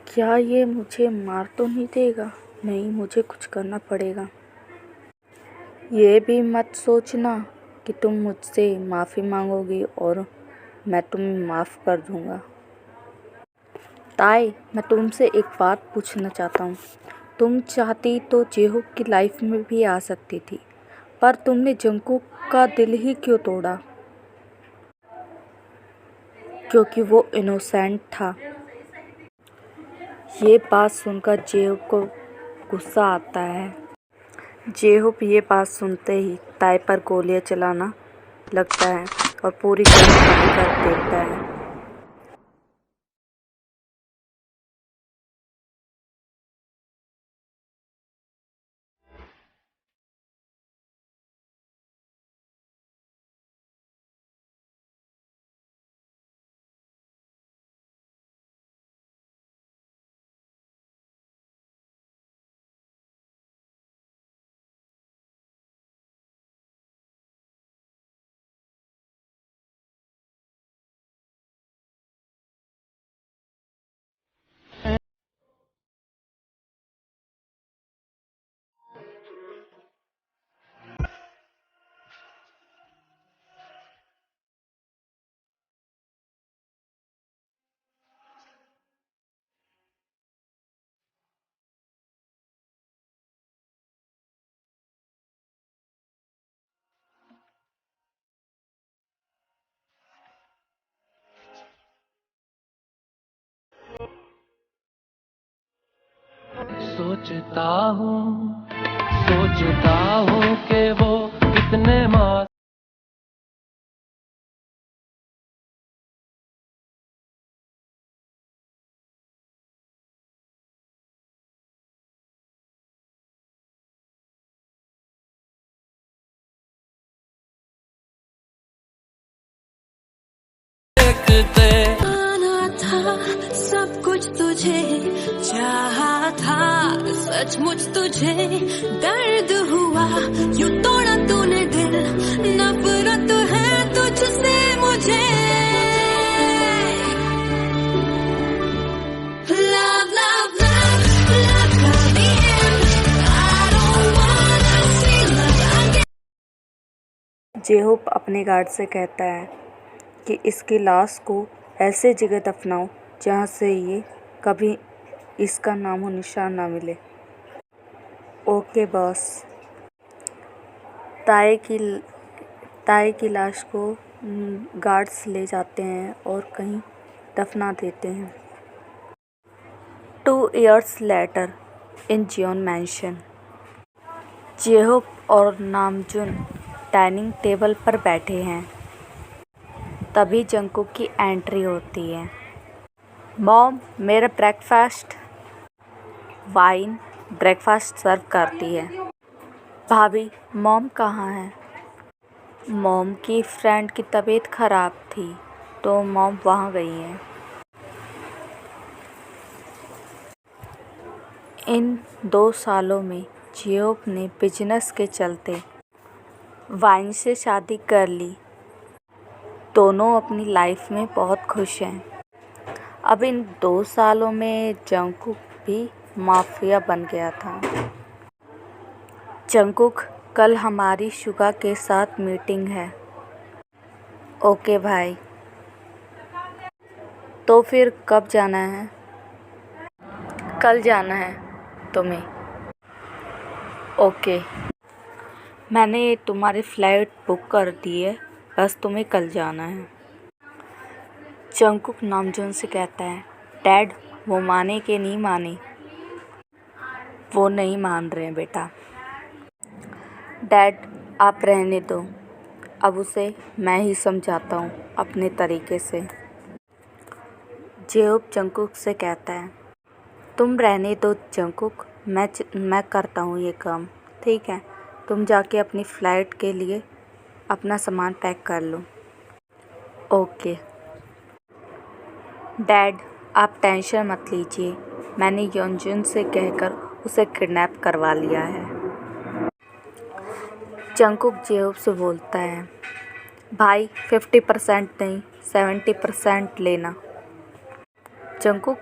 क्या ये मुझे मार तो नहीं देगा? नहीं, मुझे कुछ करना पड़ेगा। ये भी मत सोचना कि तुम मुझसे माफ़ी मांगोगी और मैं तुम्हें माफ़ कर दूंगा। ताई, मैं तुमसे एक बात पूछना चाहता हूँ। तुम चाहती तो जेहोक की लाइफ में भी आ सकती थी, पर तुमने जंगकुक का दिल ही क्यों तोड़ा? क्योंकि वो इनोसेंट था। ये बात सुनकर जेहोक को गुस्सा आता है। जेहोक ये बात सुनते ही ताई पर गोलियां चलाना लगता है और पूरी जंग खाली कर देता है। सोचता हूँ कि वो कितने मासूम देखते। आना था सब कुछ तुझे, चाहा था सचमुच तुझे, दर्द हुआ यूं तोड़ा तूने दिल, नफरत है तुझसे मुझे। Love, love, love, love till the end. I don't wanna see love again. जेहोक अपने गार्ड से कहता है कि इसकी लाश को ऐसे जगह दफनाओ जहाँ से ये कभी इसका नामो निशान ना मिले। Okay boss. ताई की लाश को गार्ड्स ले जाते हैं और कहीं दफना देते हैं। 2 years later in Jeon mansion, जेहोक और नामजून डाइनिंग टेबल पर बैठे हैं। तभी जंगकुक की एंट्री होती है। मॉम, मेरा ब्रेकफास्ट। वाइन ब्रेकफास्ट सर्व करती है। भाभी, मॉम कहाँ है? मॉम की फ्रेंड की तबीयत खराब थी तो मॉम वहाँ गई हैं। इन 2 सालों में जेहोक ने बिजनेस के चलते वाइन से शादी कर ली। दोनों अपनी लाइफ में बहुत खुश हैं। अब इन 2 सालों में जंगकुक भी माफिया बन गया था। जंगकुक, कल हमारी शुगा के साथ मीटिंग है। ओके भाई। तो फिर कब जाना है? कल जाना है तुम्हें। ओके, मैंने तुम्हारी फ़्लाइट बुक कर दी है, बस तुम्हें कल जाना है। जंगकुक नामजून से कहता है, डैड, वो माने कि नहीं माने? वो नहीं मान रहे हैं बेटा। डैड, आप रहने दो, अब उसे मैं ही समझाता हूँ अपने तरीके से। जेहोक जंगकुक से कहता है, तुम रहने दो जंगकुक, मैं करता हूँ ये काम, ठीक है? तुम जाके अपनी फ़्लाइट के लिए अपना सामान पैक कर लो। ओके। डैड, आप टेंशन मत लीजिए, मैंने योंजुन से कहकर उसे किडनैप करवा लिया है। जंगकुक जेहोक से बोलता है, भाई 50% नहीं 70% लेना। जंगकुक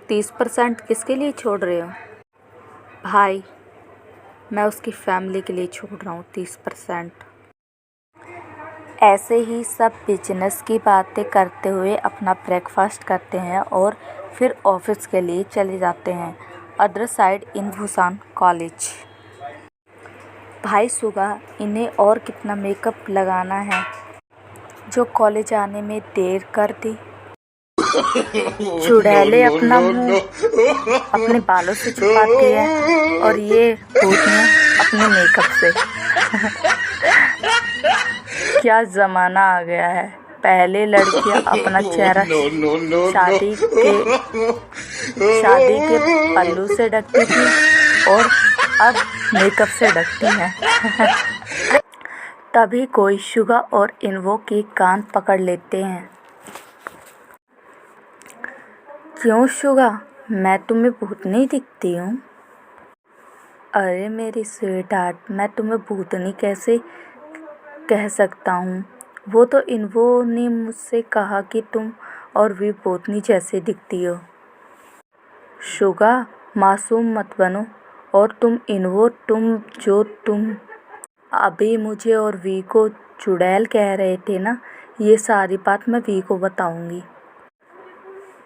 30% किसके लिए छोड़ रहे हो? भाई, मैं उसकी फैमिली के लिए छोड़ रहा हूँ 30%। ऐसे ही सब बिजनेस की बातें करते हुए अपना ब्रेकफास्ट करते हैं और फिर ऑफिस के लिए चले जाते हैं अदर साइड इन भूसान कॉलेज। भाई सुगा, इन्हें और कितना मेकअप लगाना है जो कॉलेज आने में देर कर दी। चुड़ैलें अपना मुंह अपने बालों से छुपाती है और ये भूतनियाँ अपने मेकअप से। क्या ज़माना आ गया है। पहले लड़कियां अपना चेहरा शादी के पल्लू से ढकती थी और अब मेकअप से ढकती हैं। तभी कोई शुगा और इन्वो की कान पकड़ लेते हैं। क्यों शुगा, मैं तुम्हें भूतनी दिखती हूँ? अरे मेरी स्वीट हार्ट, मैं तुम्हें भूतनी कैसे कह सकता हूँ? वो तो इन्वो ने मुझसे कहा कि तुम और भी भूतनी जैसे दिखती हो। शुगा, मासूम मत बनो। और तुम इन्वो, तुम अभी मुझे और वी को चुड़ैल कह रहे थे ना, ये सारी बात मैं वी को बताऊंगी।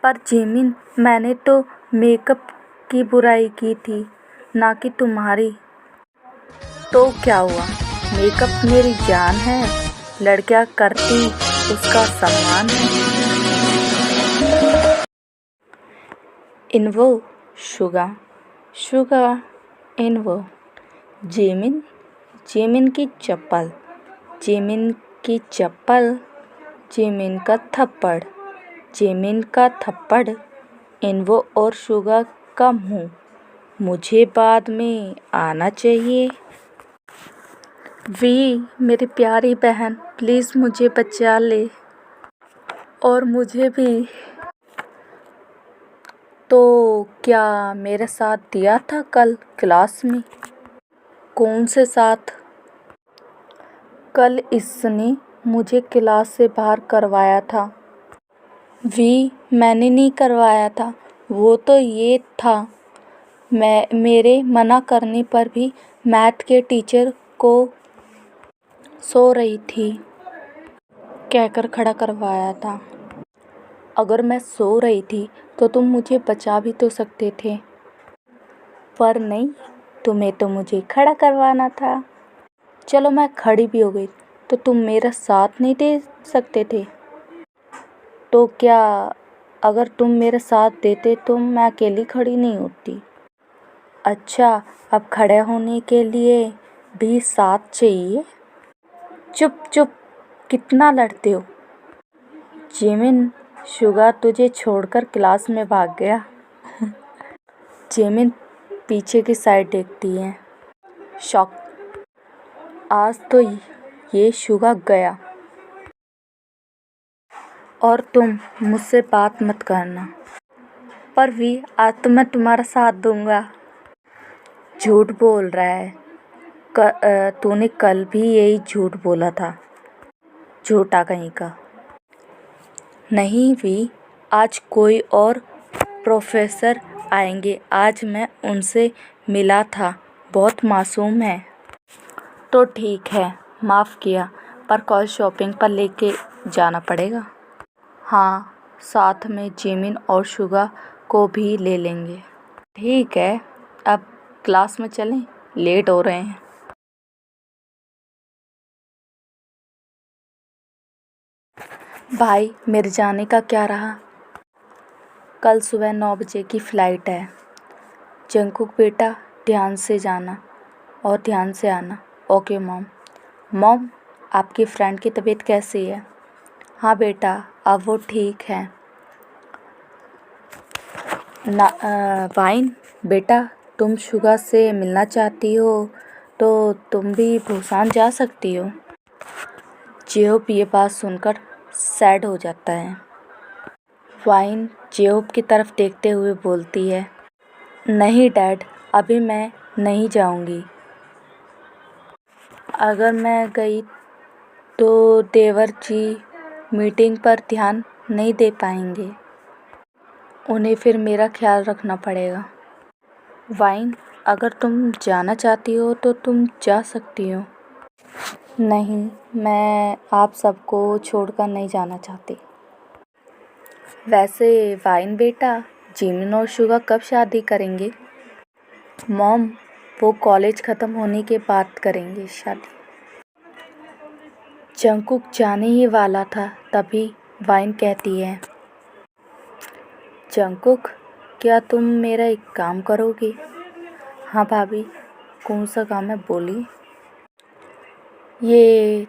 पर जिमिन, मैंने तो मेकअप की बुराई की थी, ना कि तुम्हारी। तो क्या हुआ? मेकअप मेरी जान है, लड़कियां करती उसका सम्मान है। इन्वो, शुगा, शुगा, इन्वो, जिमिन, जिमिन की चप्पल, जिमिन की चप्पल, जिमिन का थप्पड़, जिमिन का थप्पड़, इन्वो और शुगा का मुंह मुझे बाद में आना चाहिए। वी, मेरी प्यारी बहन, प्लीज़ मुझे बचा ले। और मुझे भी। तो क्या मेरा साथ दिया था कल क्लास में? कौन से साथ? कल इसने मुझे क्लास से बाहर करवाया था। वी, मैंने नहीं करवाया था, वो तो ये था, मेरे मना करने पर भी मैथ के टीचर को सो रही थी कहकर खड़ा करवाया था। अगर मैं सो रही थी तो तुम मुझे बचा भी तो सकते थे, पर नहीं, तुम्हें तो मुझे खड़ा करवाना था। चलो मैं खड़ी भी हो गई तो तुम मेरा साथ नहीं दे सकते थे? तो क्या अगर तुम मेरा साथ देते तो मैं अकेली खड़ी नहीं होती? अच्छा, अब खड़े होने के लिए भी साथ चाहिए? चुप चुप, कितना लड़ते हो? जिमिन, शुगा तुझे छोड़कर क्लास में भाग गया। जिमिन पीछे की साइड देखती है, शॉक। आज तो ये शुगा गया और तुम मुझसे बात मत करना। पर भी आज तो मैं तुम्हारा साथ दूंगा। झूठ बोल रहा है। तूने कल भी यही झूठ बोला था, झूठा कहीं का। नहीं वी, आज कोई और प्रोफेसर आएंगे, आज मैं उनसे मिला था, बहुत मासूम है। तो ठीक है, माफ़ किया, पर कल शॉपिंग पर लेके जाना पड़ेगा। हाँ, साथ में जिमिन और शुगा को भी ले लेंगे। ठीक है, अब क्लास में चलें, लेट हो रहे हैं। भाई, मेरे जाने का क्या रहा? कल सुबह 9 बजे की फ़्लाइट है। जंगकुक बेटा, ध्यान से जाना और ध्यान से आना। Okay mom. मॉम, आपकी फ्रेंड की तबीयत कैसी है? हाँ बेटा, अब वो ठीक है। वाइन बेटा, तुम शुगा से मिलना चाहती हो तो तुम भी भूसान जा सकती हो। जेहोप ये बात सुनकर सैड हो जाता है। वाइन जेहोप की तरफ देखते हुए बोलती है, नहीं डैड, अभी मैं नहीं जाऊंगी। अगर मैं गई तो देवर जी मीटिंग पर ध्यान नहीं दे पाएंगे। उन्हें फिर मेरा ख्याल रखना पड़ेगा। वाइन, अगर तुम जाना चाहती हो तो तुम जा सकती हो। नहीं, मैं आप सबको छोड़कर नहीं जाना चाहती। वैसे वाइन बेटा, जिमिन और शुगा कब शादी करेंगे? मॉम, वो कॉलेज ख़त्म होने के बाद करेंगे शादी। जंगकुक जाने ही वाला था, तभी वाइन कहती है, जंगकुक, क्या तुम मेरा एक काम करोगे? हाँ भाभी, कौन सा काम है, बोली। ये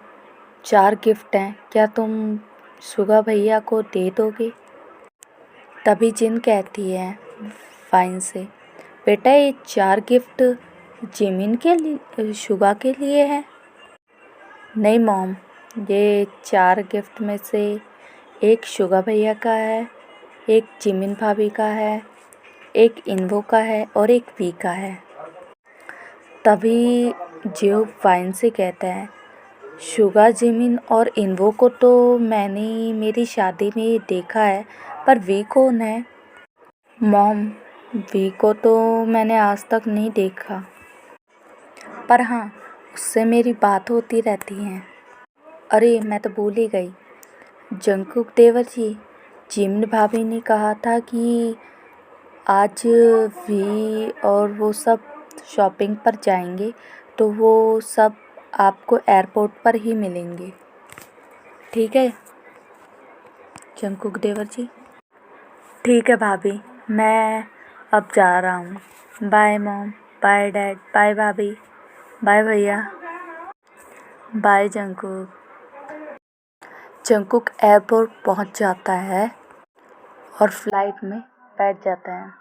4 गिफ्ट हैं, क्या तुम शुगा भैया को दे दोगे? तभी जिन कहती है वाइन से, बेटा ये 4 गिफ्ट जिमिन के लिए, शुगा के लिए है। नहीं मॉम, ये 4 गिफ्ट में से एक शुगा भैया का है, एक जिमिन भाभी का है, एक इन्वो का है और एक वी का है। तभी जियो वाइन से कहता है, शुगा, जिमिन और इन्वो को तो मैंने मेरी शादी में देखा है, पर वी कौन है? मॉम, वी को तो मैंने आज तक नहीं देखा, पर हाँ, उससे मेरी बात होती रहती है। अरे मैं तो भूल ही गई, जंगकुक देवर जी, जिमिन भाभी ने कहा था कि आज वी और वो सब शॉपिंग पर जाएंगे, तो वो सब आपको एयरपोर्ट पर ही मिलेंगे। ठीक है जंगकुक देवर जी? ठीक है भाभी, मैं अब जा रहा हूँ। Bye mom, bye dad, bye भाभी, बाय भैया, बाय जंगकुक। जंगकुक एयरपोर्ट पहुँच जाता है और फ्लाइट में बैठ जाता है।